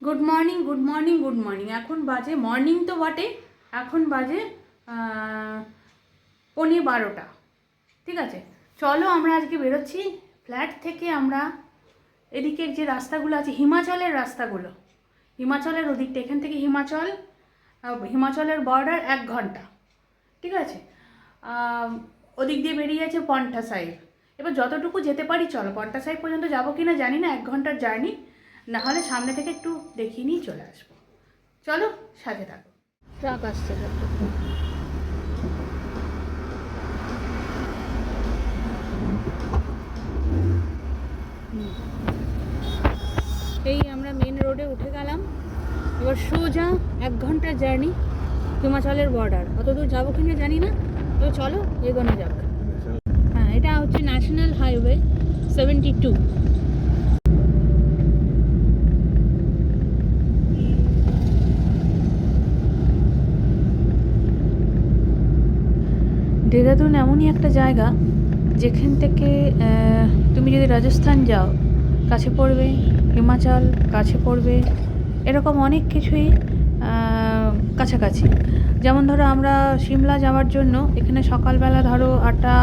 Good morning good morning good morning. এখন বাজে morning তো বটে, এখন বাজে 11:15। ঠিক আছে, চলো আমরা আজকে বেরোচ্ছি ফ্ল্যাট থেকে। আমরা এদিকের যে রাস্তাগুলো আছে, হিমাচলের রাস্তাগুলো, হিমাচলের ওদিকটা, এখান থেকে হিমাচলের বর্ডার 1 ঘন্টা। ঠিক আছে, ওদিক দিয়ে বেরিয়ে আছে পন্টা সাহিব। এবার যতটুকু যেতে পারি চলো, পন্টা সাহিব পর্যন্ত যাবো কি না জানি না, 1 ঘন্টার জার্নি। না হলে সামনে থেকে একটু দেখিয়ে নিয়ে চলে আসবো। চলো, সাথে থাকো। ট্রাক আসছে, এই আমরা মেন রোডে উঠে গেলাম। এবার সোজা 1 ঘন্টার জার্নি হিমাচলের বর্ডার। অত দূর যাবো কিনা জানি না, তো চলো এগোনো যাবে। হ্যাঁ, এটা হচ্ছে ন্যাশনাল হাইওয়ে 72। দেহরাদুন এমনই একটা জায়গা যেখান থেকে তুমি যদি রাজস্থান যাও কাছে পড়বে, হিমাচল কাছে পড়বে, এরকম অনেক কিছুই কাছাকাছি। যেমন ধরো আমরা সিমলা যাওয়ার জন্য এখানে সকালবেলা ধরো 8টা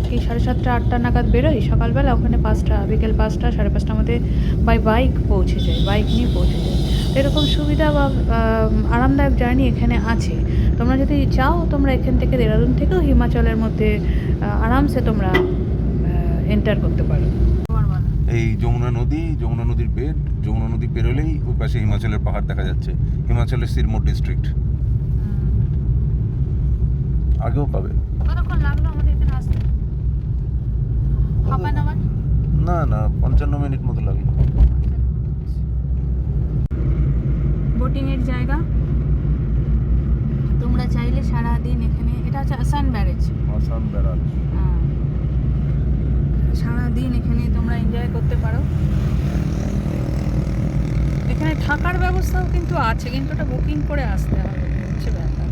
কি 7:30 8টা নাগাদ বেরোই সকালবেলা, ওখানে 5টা, বিকেল 5টা 5:30টার মধ্যে বাইক পৌঁছে যায়, বাইক নিয়ে পৌঁছে যায়। এরকম সুবিধা বা আরামদায়ক জার্নি এখানে আছে। তোমরা যদি চাও তোমরা এখান থেকে দেহরাদুন থেকেও হিমাচলের মধ্যে আরামসে তোমরা এন্টার করতে পারো। এই যমুনা নদীর বেড, যমুনা নদী পেরোলেই ওই পাশে হিমাচলের পাহাড় দেখা যাচ্ছে, হিমাচলের সিরমোর ডিস্ট্রিক্ট। আগেও পাবে। কতক্ষণ লাগলো আমাদের এখানে আসতে? Half an hour? না 55 মিনিট মতো লাগলো। বোটিংয়ের জায়গা, তোমরা চাইলে সারাদিন এখানে, এটা হচ্ছে আসান ব্যারেজ, সারাদিন এখানে তোমরা এনজয় করতে পারো। এখানে থাকার ব্যবস্থাও কিন্তু আছে, কিন্তু ওটা বুকিং করে আসতে হবে, হচ্ছে ব্যাপার।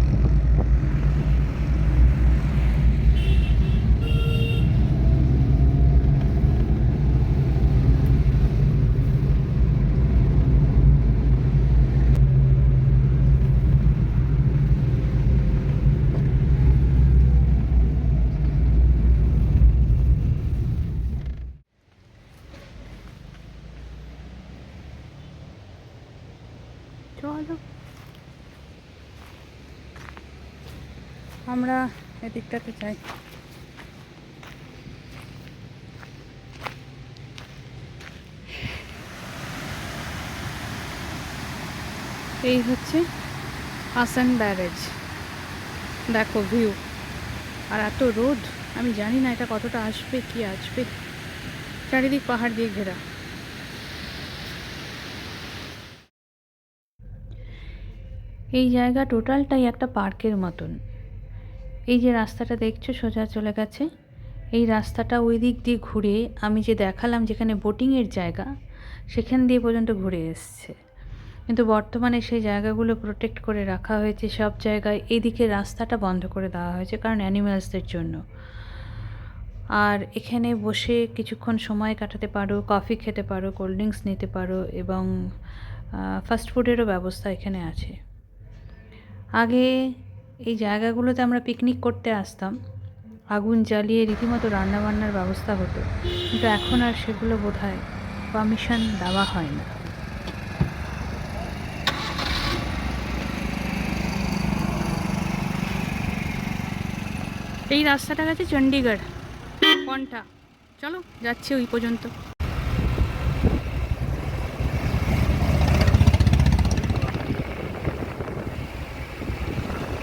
চলো আমরা এদিকটাতে যাই। এই হচ্ছে আসান ব্যারেজ, দেখো ভিউ। আর এত রোদ, আমি জানি না এটা কতটা আসবে, কি আসবে। চারিদিক পাহাড় দিয়ে ঘেরা। এই জায়গা টোটালটাই একটা পার্কের মতন। এই যে রাস্তাটা দেখছো সোজা চলে গেছে, এই রাস্তাটা ওই দিক দিয়ে ঘুরে আমি যে দেখালাম যেখানে বোটিংয়ের জায়গা, সেখান দিয়ে পর্যন্ত ঘুরে এসছে। কিন্তু বর্তমানে সেই জায়গাগুলো প্রোটেক্ট করে রাখা হয়েছে সব জায়গায়। এদিকে রাস্তাটা বন্ধ করে দেওয়া হয়েছে কারণ অ্যানিম্যালসদের জন্য। আর এখানে বসে কিছুক্ষণ সময় কাটাতে পারো, কফি খেতে পারো, কোল্ড ড্রিঙ্কস নিতে পারো, এবং ফাস্ট ফুডেরও ব্যবস্থা এখানে আছে। আগে এই জায়গাগুলোতে আমরা পিকনিক করতে আসতাম, আগুন জ্বালিয়ে রীতিমতো রান্নাবান্নার ব্যবস্থা হতো, কিন্তু এখন আর সেগুলো বোধহয় পারমিশন দেওয়া হয় না। এই রাস্তাটা গেছে চণ্ডীগড় পন্টা। চলো যাচ্ছি ওই পর্যন্ত।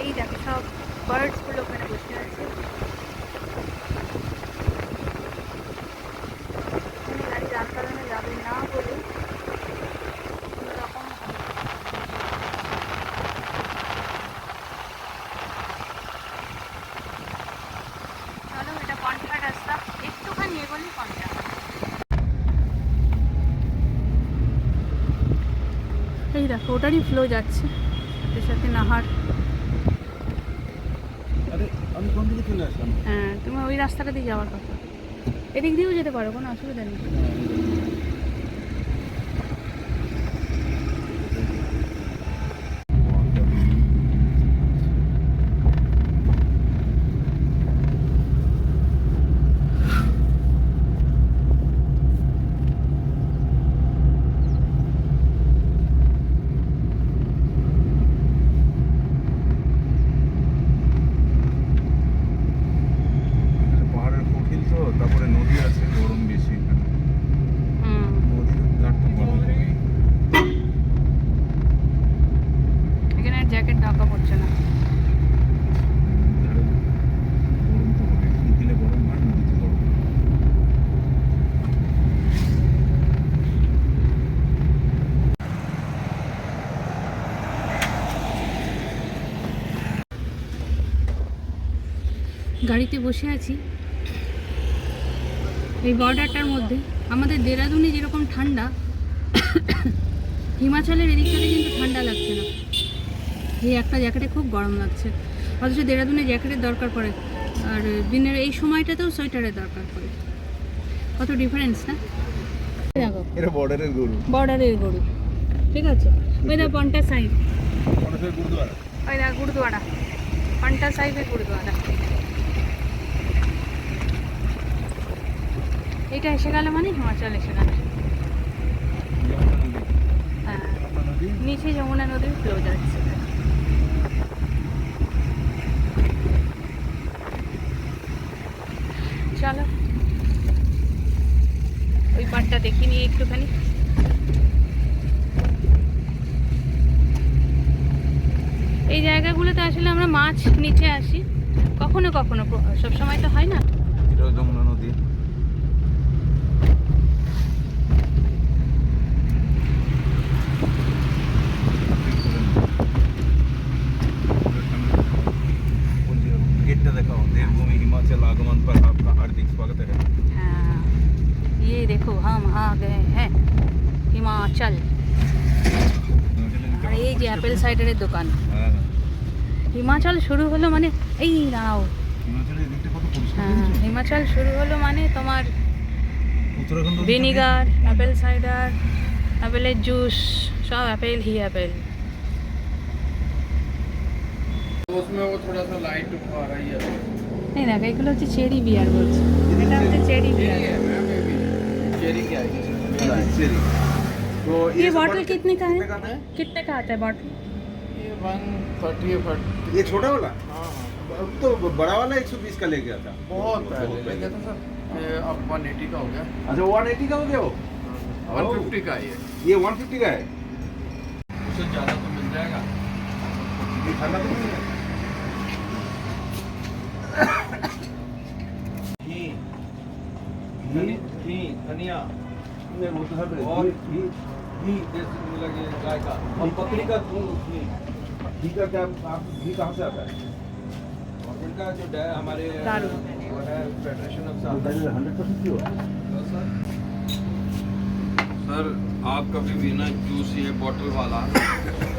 এই দেখো সব বার্ডসগুলো ওখানে বসে আছে। গাড়ি যার কারণে যাবে না বলে কোনোরকম চলো, এটা পন্টার রাস্তা, একটুখানি এগোলেই পন্টা। এই দেখো ওটারই ফ্লো যাচ্ছে, সাথে সাথে নাহার। আমি কোন দিকে চলে আসলাম? হ্যাঁ, তুমি ওই রাস্তাটা দিয়ে যাওয়ার কথা, এদিক দিয়েও যেতে পারো, কোনো অসুবিধা নেই। গাড়িতে বসে আছি এই বর্ডারটার মধ্যে। আমাদের দেরাদুনে যেরকম ঠান্ডা, হিমাচলের এদিকটাতে কিন্তু ঠান্ডা লাগছে না। এই একটা জ্যাকেটে খুব গরম লাগছে, অথচ দেরাদুনে জ্যাকেটের দরকার পড়ে, আর দিনের এই সময়টাতেও সোয়েটারের দরকার পড়ে। কত ডিফারেন্স না? দেখো, এটা বর্ডারের গরু, বর্ডারের গরু, ঠিক আছে। ওই দেখো পন্টা সাহিব, গুরুদ্বারা। ওই দেখো গুরুদুয়ারা, পন্টা সাহিবের গুরুদুয়ারা। এটা এসে গেল মানে হিমাচল এসে গেল। হ্যাঁ, নিচে যমুনা নদীর ফ্লো যাচ্ছে। চলো ওই পাড়টা দেখি নিয়ে একটুখানি। এই জায়গাগুলোতে আসলে আমরা মাছ নিচে আসি কখনো কখনো, সবসময় তো হয় না। এটা যমুনা নদী। गेट दिखाओ, देवभूमि हिमाचल आगमन पर आपका हार्दिक स्वागत है। हाँ, ये देखो हम आ गए हैं হিমাচল। আর এই যে অ্যাপেল সাইডারের দোকান। হ্যাঁ, হিমাচল শুরু হলো মানে এই নাও, হিমাচলের দিকটা কত পরিষ্কার। হ্যাঁ, হিমাচল শুরু হলো মানে তোমার উত্তরাখণ্ড ভিনিগার, অ্যাপেল সাইডার, অ্যাপেলের জুস, সব অ্যাপেল ही অ্যাপেল। उसमें वो थोड़ा सा लाइट आ रही है। এই দেখো এগুলো হচ্ছে চেরি বিয়ার বলছে, এটা হচ্ছে চেরি বিয়ার। चेरी है मैम, ये भी चेरी क्या है? चेरी। तो ये सब बॉटल कितने का है? आता है? कितने का आता है बॉटल? ये 130 है बट ये छोटा वाला? हाँ अब तो बड़ा वाला 120 का ले गया था। बहुत पहले ले गया था सर, ये अब 180 का हो गया। अच्छा, 180 का हो गया वो? 150 का है ये 150 का है। उससे ज़्यादा तो मिल जाएगा। ये ठंडा तो नहीं है? घी धनिया नहीं, वो तो सब और घी घी जैसे लगे गाय का और बकरी का दूध घी। घी का क्या, आप घी कहाँ से आता है? और इनका जो हमारे दारू। वो है federation of south. 100% pure. Sir आप कभी भी ना जूस ये बॉटल वाला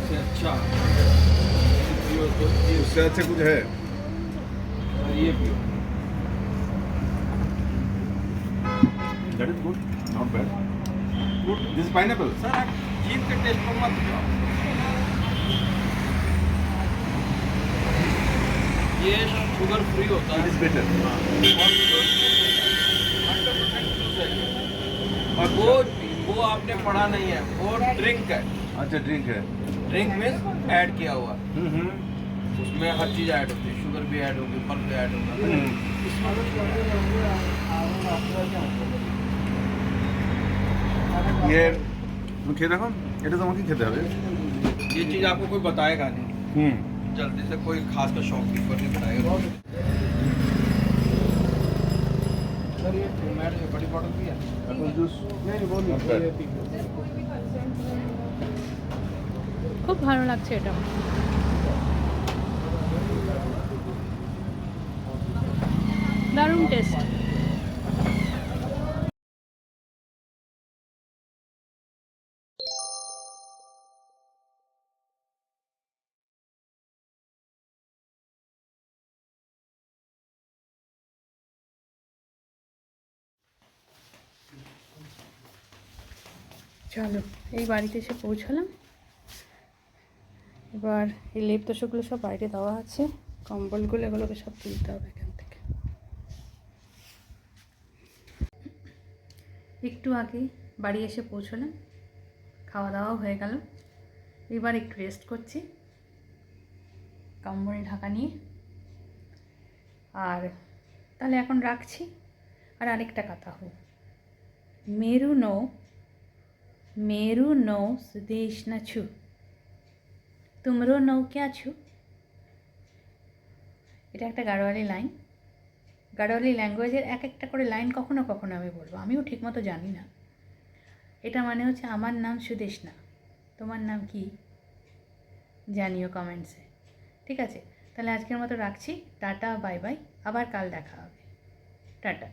से अच्छा पियो तो ये उससे अच्छा कुछ है? ये पियो। That is good, not bad. Good. This is pineapple. Sir आप जीभ के टेस्ट पर मत जाओ, ये शुगर फ्री होता It है is better. और वो आपने पढ़ा नहीं है, वो ड्रिंक है। अच्छा, ड्रिंक है। ड्रिंक में ऐड किया हुआ है, हम्म। उसमें हर चीज़ ऐड होती है, शुगर भी ऐड होगी, फल भी ऐड होगा। ये খেয়ে দেখো, এটা তোমাকে খেতে হবে। ये चीज़ आपको कोई बताएगा नहीं, जल्दी से कोई खास का शौक कीपर नहीं बताएगा। सर ये मैट है, बड़ी बॉटल भी है। एप्पल जूस नहीं वो Not bad. খুব ভালো লাগছে এটা। দারুণ টেস্ট। চলো এই বাড়িতে এসে পৌঁছালাম। এবার এই লেপ তোষকগুলো সব বাইরে দেওয়া আছে, কম্বলগুলো এগুলোকে সব তুলতে হবে এখান থেকে। একটু আগে বাড়ি এসে পৌঁছলাম, খাওয়া দাওয়াও হয়ে গেল। এবার একটু রেস্ট করছি কম্বল ঢাকা নিয়ে। আর তাহলে এখন রাখছি। আর আরেকটা কথা হোক, मेरू नौ सुदेश न छु, तुमरो नौ क्या छु। এটা একটা গাড়োয়ালি লাইন। গাড়োয়ালি ল্যাঙ্গুয়েজের এক একটা করে লাইন কখনো কখনো আমি বলবো, আমিও ঠিকমতো জানি না। এটা মানে হচ্ছে আমার নাম সুদেশ না, তোমার নাম কি জানিও কমেন্টসে। ঠিক আছে, তাহলে আজকের মতো রাখছি। Tata, bye bye. আবার কাল দেখা হবে। টাটা।